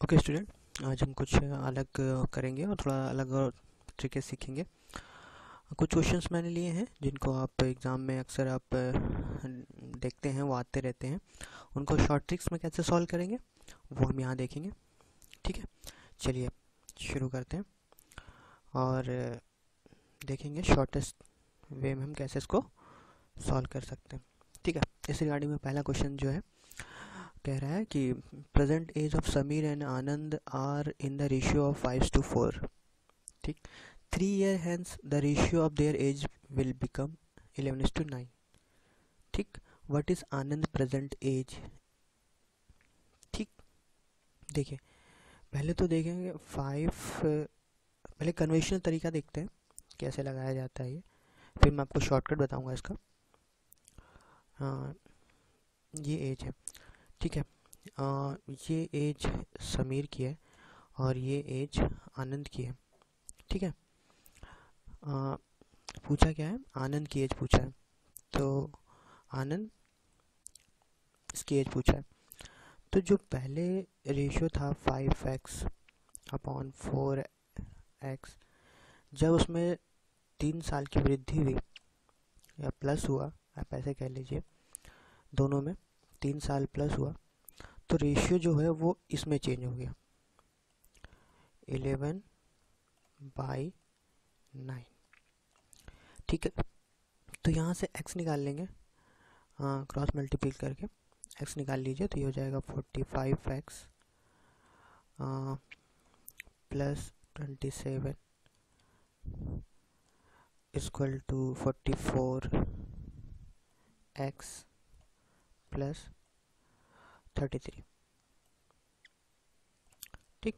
Okay student, आज हम कुछ अलग करेंगे और थोड़ा अलग और तरीके से सीखेंगे। कुछ क्वेश्चंस मैंने लिए हैं जिनको आप एग्ज़ाम में अक्सर आप देखते हैं, वो आते रहते हैं। उनको शॉर्ट ट्रिक्स में कैसे सॉल्व करेंगे वो हम यहाँ देखेंगे। ठीक है, चलिए शुरू करते हैं और देखेंगे शॉर्टेस्ट वे में हम कैसे इसको सॉल्व कर सकते हैं। ठीक है, इस रिगार्डिंग में पहला क्वेश्चन जो है कह रहा है कि present age of Sameer and Anand are in the ratio of 5:4। ठीक, 3 year hence the ratio of their age will become 11:9। ठीक, what is Anand present age. ठीक, देखिए पहले तो देखेंगे पहले कन्वेंशनल तरीका देखते हैं कैसे लगाया जाता है ये, फिर मैं आपको शॉर्टकट बताऊंगा इसका। ये एज है, ठीक है। ये एज समीर की है और ये एज आनंद की है। ठीक है, पूछा क्या है, आनंद की एज पूछा है, तो आनंद इसकी एज पूछा है। तो जो पहले रेशियो था 5x/4x, जब उसमें 3 साल की वृद्धि हुई या प्लस हुआ, आप ऐसे कह लीजिए, दोनों में 3 साल प्लस हुआ, तो रेशियो जो है वो इसमें चेंज हो गया 11/9। ठीक है, तो यहाँ से x निकाल लेंगे, क्रॉस मल्टीप्लाई करके x निकाल लीजिए, तो ये हो जाएगा 45x plus 27 equal to 44x plus 33। ठीक,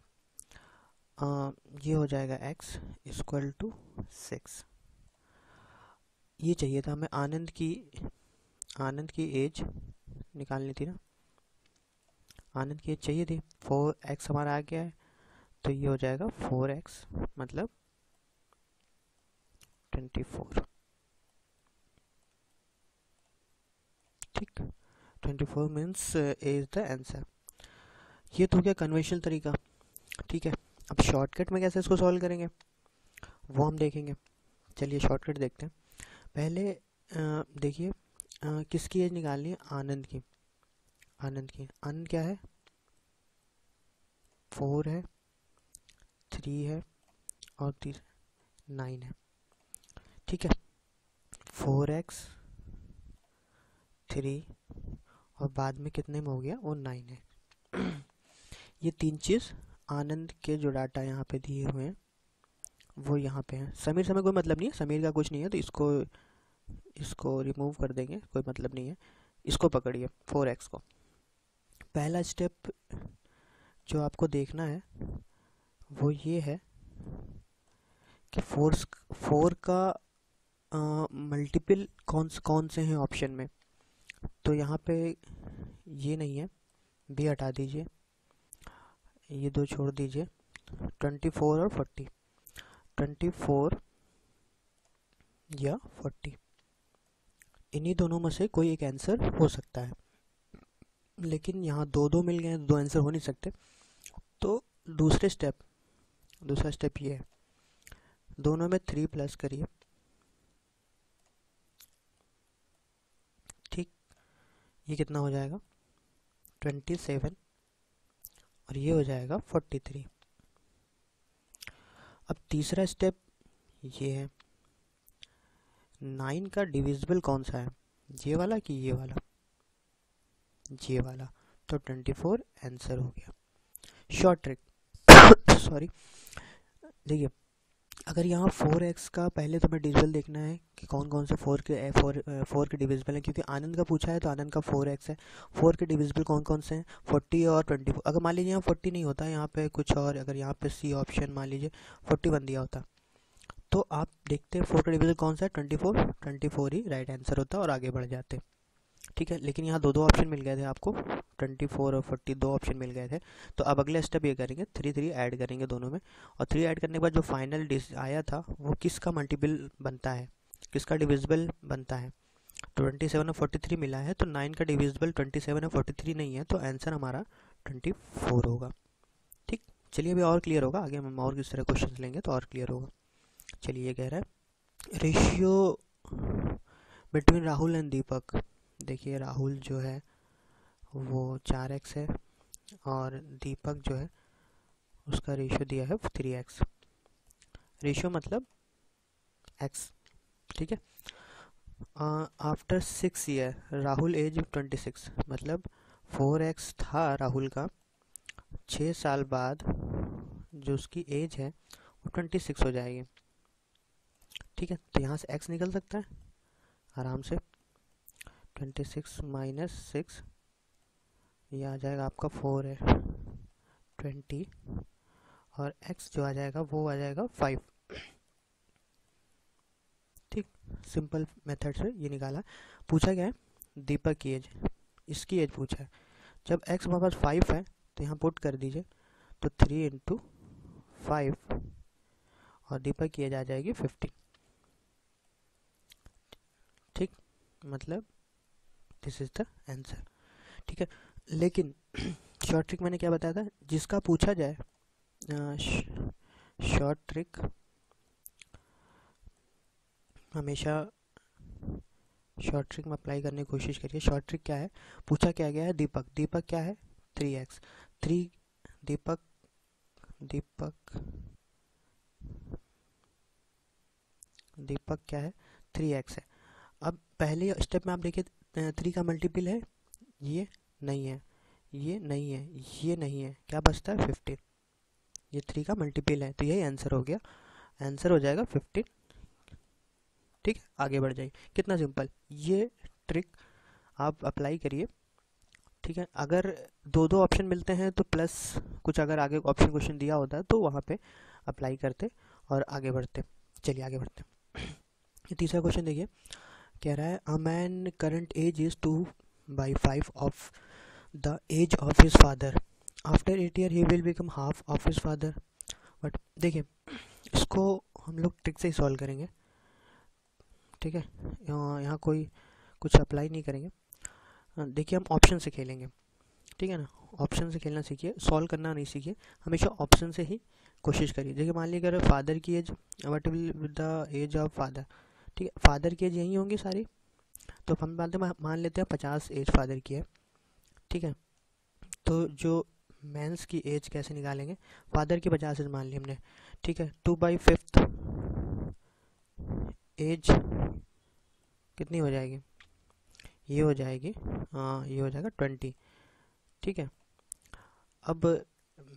ये हो जाएगा x इक्वल टू 6। ये चाहिए था हमें, आनंद की एज निकालनी थी ना, आनंद की एज चाहिए थी। 4x हमारा आ गया है, तो ये हो जाएगा 4x मतलब 24। ठीक, 24 मीन्स इज द आंसर। ये तो हो गया कन्वेंशनल तरीका। ठीक है, अब शॉर्टकट में कैसे इसको सॉल्व करेंगे वो हम देखेंगे। चलिए शॉर्टकट देखते हैं। पहले देखिए, किसकी एज निकालनी है, आनंद की। आनंद क्या है, 4 है, 3 है और 9 है। ठीक है, 4x 3 और बाद में कितने में हो गया, वो 9 है। ये तीन चीज़ आनंद के जो डाटा यहाँ पे दिए हुए हैं वो यहाँ पे हैं। समीर से कोई मतलब नहीं है, समीर का कुछ नहीं है, तो इसको रिमूव कर देंगे, कोई मतलब नहीं है। इसको पकड़िए 4x को। पहला स्टेप जो आपको देखना है वो ये है कि 4 का मल्टीपल कौन से हैं ऑप्शन में। तो यहाँ पे ये नहीं है, बी हटा दीजिए, ये दो छोड़ दीजिए, 24 और 40, 24 या 40, इन्हीं दोनों में से कोई एक आंसर हो सकता है। लेकिन यहाँ दो मिल गए, दो आंसर हो नहीं सकते। तो दूसरा स्टेप ये है, दोनों में 3 प्लस करिए। ठीक, ये कितना हो जाएगा 27 और ये हो जाएगा 43। अब तीसरा स्टेप ये है, 9 का डिविजिबल कौन सा है, ये वाला कि ये वाला, ये वाला, तो 24 आंसर हो गया। शॉर्ट ट्रिक सॉरी, देखिए अगर यहाँ 4x का पहले तो हमें डिविजिबल देखना है कि कौन कौन से 4 के डिविजिबल हैं, क्योंकि आनंद का पूछा है तो आनंद का 4x है। 4 के डिविजिबल कौन कौन से हैं, 40 और 24। अगर मान लीजिए यहाँ 40 नहीं होता, यहाँ पे कुछ और, अगर यहाँ पे सी ऑप्शन मान लीजिए 41 दिया होता, तो आप देखते हैं 4 का डिविजिबल कौन सा है, 24 ही राइट आंसर होता और आगे बढ़ जाते। ठीक है, लेकिन यहाँ दो ऑप्शन मिल गए थे आपको, 24 और 40 दो ऑप्शन मिल गए थे। तो अब अगला स्टेप ये करेंगे, 3 ऐड करेंगे दोनों में, और 3 ऐड करने के बाद जो फाइनल आया था वो किसका मल्टीपल बनता है, किसका डिविजिबल बनता है। तो 27 और 43 मिला है, तो 9 का डिविजिबल 27 और 43 नहीं है, तो आंसर हमारा 24 होगा। चलिए अभी और क्लियर होगा, आगे हम और किस तरह क्वेश्चन लेंगे तो और क्लियर होगा। चलिए ये कह रहा है रेशियो बिटवीन राहुल एंड दीपक। देखिए राहुल जो है वो 4x है और दीपक जो है उसका रेशियो दिया है 3x। रेशियो मतलब x, ठीक है। आफ्टर 6 ईयर राहुल एज 26, मतलब 4x था राहुल का, 6 साल बाद जो उसकी एज है वो 26 हो जाएगी, ठीक है। तो यहाँ से x निकल सकता है आराम से, 26 माइनस 6, ये आ जाएगा आपका 4 है 20, और x जो आ जाएगा वो आ जाएगा 5, ठीक। सिंपल मेथड से ये निकाला। पूछा गया है दीपक की एज, इसकी एज पूछा है। जब x हमारे पास 5 है तो यहाँ पुट कर दीजिए, तो 3 इंटू 5 और दीपक की एज आ जाएगी 50, ठीक। मतलब दिस इज द आंसर, ठीक है। लेकिन शॉर्ट ट्रिक मैंने क्या बताया था, जिसका पूछा जाए शॉर्ट ट्रिक हमेशा शॉर्ट ट्रिक में अप्लाई करने की कोशिश करिए। शॉर्ट ट्रिक क्या है, पूछा क्या गया है दीपक, दीपक क्या है 3x, 3 दीपक क्या है 3x है। अब पहले स्टेप में आप देखिए 3 का मल्टीपल है, ये नहीं है, ये नहीं है, ये नहीं है, क्या बचता है 15, ये 3 का मल्टीपल है, तो यही आंसर हो गया। आंसर हो जाएगा 15, ठीक है। आगे बढ़ जाइए, कितना सिंपल। ये ट्रिक आप अप्लाई करिए, ठीक है। अगर दो दो ऑप्शन मिलते हैं तो प्लस कुछ अगर आगे ऑप्शन क्वेश्चन दिया होता है तो वहाँ पे अप्लाई करते और आगे बढ़ते। चलिए आगे बढ़ते। ये तीसरा क्वेश्चन देखिए, कह रहा है a man current age is 2/5 of the age of his father, after 8 year he will become half of his father. But देखिए इसको हम लोग ट्रिक से ही सॉल्व करेंगे, ठीक है। यहाँ कोई कुछ अप्लाई नहीं करेंगे। देखिए हम ऑप्शन से खेलेंगे, ठीक है ना। ऑप्शन से खेलना सीखिए, सॉल्व करना नहीं सीखिए, हमेशा ऑप्शन से ही कोशिश करिए। देखिए मान लीजिए अगर फादर की age, what will the age of father, ठीक है। फादर की एज यही होंगी सारी, तो हम मान लेते हैं 50 एज फादर की है, ठीक है। तो जो मैंस की एज कैसे निकालेंगे, फादर की 50 एज मान ली हमने, ठीक है। 2/5 एज कितनी हो जाएगी, ये हो जाएगी, ये हो जाएगा 20, ठीक है। अब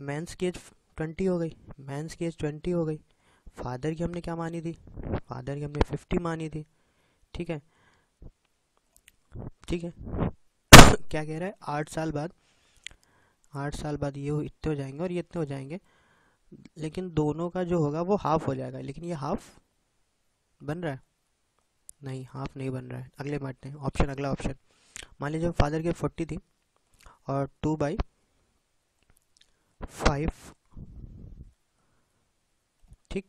मैंस की एज 20 हो गई, मैंस की एज 20 हो गई, फादर की हमने क्या मानी थी, फादर की हमने 50 मानी थी, ठीक है, ठीक है। क्या कह रहा है 8 साल बाद, 8 साल बाद ये इतने हो जाएंगे और ये इतने हो जाएंगे, लेकिन दोनों का जो होगा वो हाफ हो जाएगा, लेकिन ये हाफ बन रहा है, नहीं हाफ नहीं बन रहा है। अगले बांटते हैं, ऑप्शन अगला ऑप्शन, मान लीजिए फादर की 40 थी और 2/5, ठीक,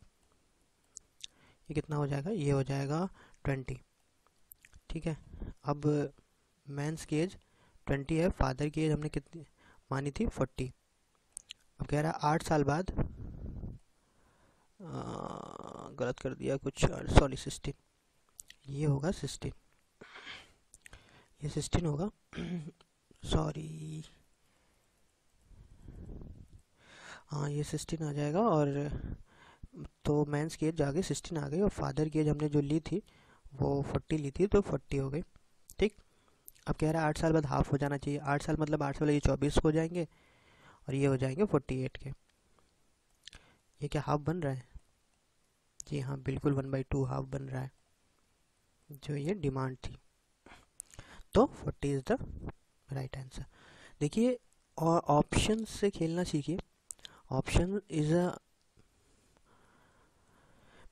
ये कितना हो जाएगा, ये हो जाएगा 20, ठीक है। अब मैंस की एज 20 है, फादर की एज हमने कितनी मानी थी 40। अब कह रहा है 8 साल बाद, गलत कर दिया कुछ, सॉरी 16, ये होगा 16, ये 16 होगा सॉरी, हाँ ये 16 आ जाएगा। और तो मैंस की एज आगे 16 आ गई और फादर की एज हमने जो ली थी वो 40 ली थी, तो 40 हो गई, ठीक। अब कह रहा है 8 साल बाद हाफ हो जाना चाहिए, 8 साल मतलब 8 साल ये 24 हो जाएंगे और ये हो जाएंगे 48 के। ये क्या हाफ बन रहा है, जी हाँ बिल्कुल 1/2 हाफ बन रहा है, जो ये डिमांड थी। तो 40 इज द राइट आंसर। देखिए और ऑप्शन से खेलना सीखिए, option is a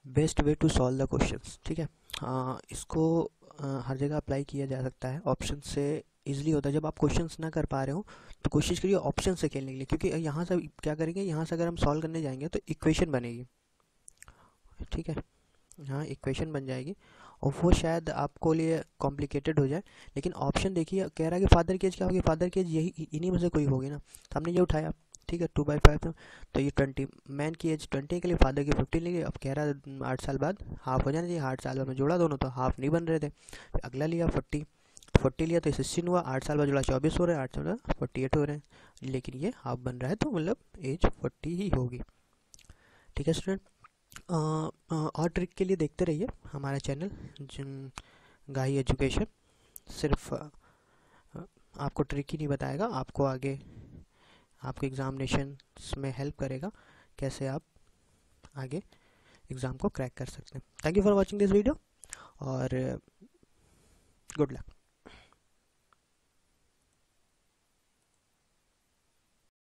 best way to solve the questions, ठीक है। इसको हर जगह अप्लाई किया जा सकता है, ऑप्शन से इजीली होता है। जब आप क्वेश्चंस ना कर पा रहे हो तो कोशिश करिए ऑप्शन से खेलने के लिए, क्योंकि यहाँ से क्या करेंगे, यहाँ से अगर हम सॉल्व करने जाएंगे तो इक्वेशन बनेगी, ठीक है। हाँ इक्वेशन बन जाएगी और वो शायद आपको लिए कॉम्प्लिकेटेड हो जाए। लेकिन ऑप्शन देखिए, कह रहा है कि फादर की एज क्या होगी, फादर की एज यही इन्हीं में से कोई होगी ना, तो हमने ये उठाया ठीक है, 2/5 तो ये 20, मैन की एज 20 के लिए, फादर की 15 लेंगे। अब कह रहा है 8 साल बाद हाफ हो जाना चाहिए, 8 साल बाद में जोड़ा दोनों तो हाफ नहीं बन रहे थे। फिर अगला लिया 40, 40 लिया तो 16 हुआ, 8 साल बाद जोड़ा 24 हो रहे हैं, 8 साल बाद 48 हो रहे हैं, लेकिन ये हाफ बन रहा है तो मतलब एज 40 ही होगी। ठीक है स्टूडेंट, और ट्रिक के लिए देखते रहिए हमारा चैनल जिन गाही एजुकेशन। सिर्फ आपको ट्रिक ही नहीं बताएगा, आपको आगे आपके एग्जामिनेशन में हेल्प करेगा कैसे आप आगे एग्ज़ाम को क्रैक कर सकते हैं। Thank you for watching this video और गुड लक।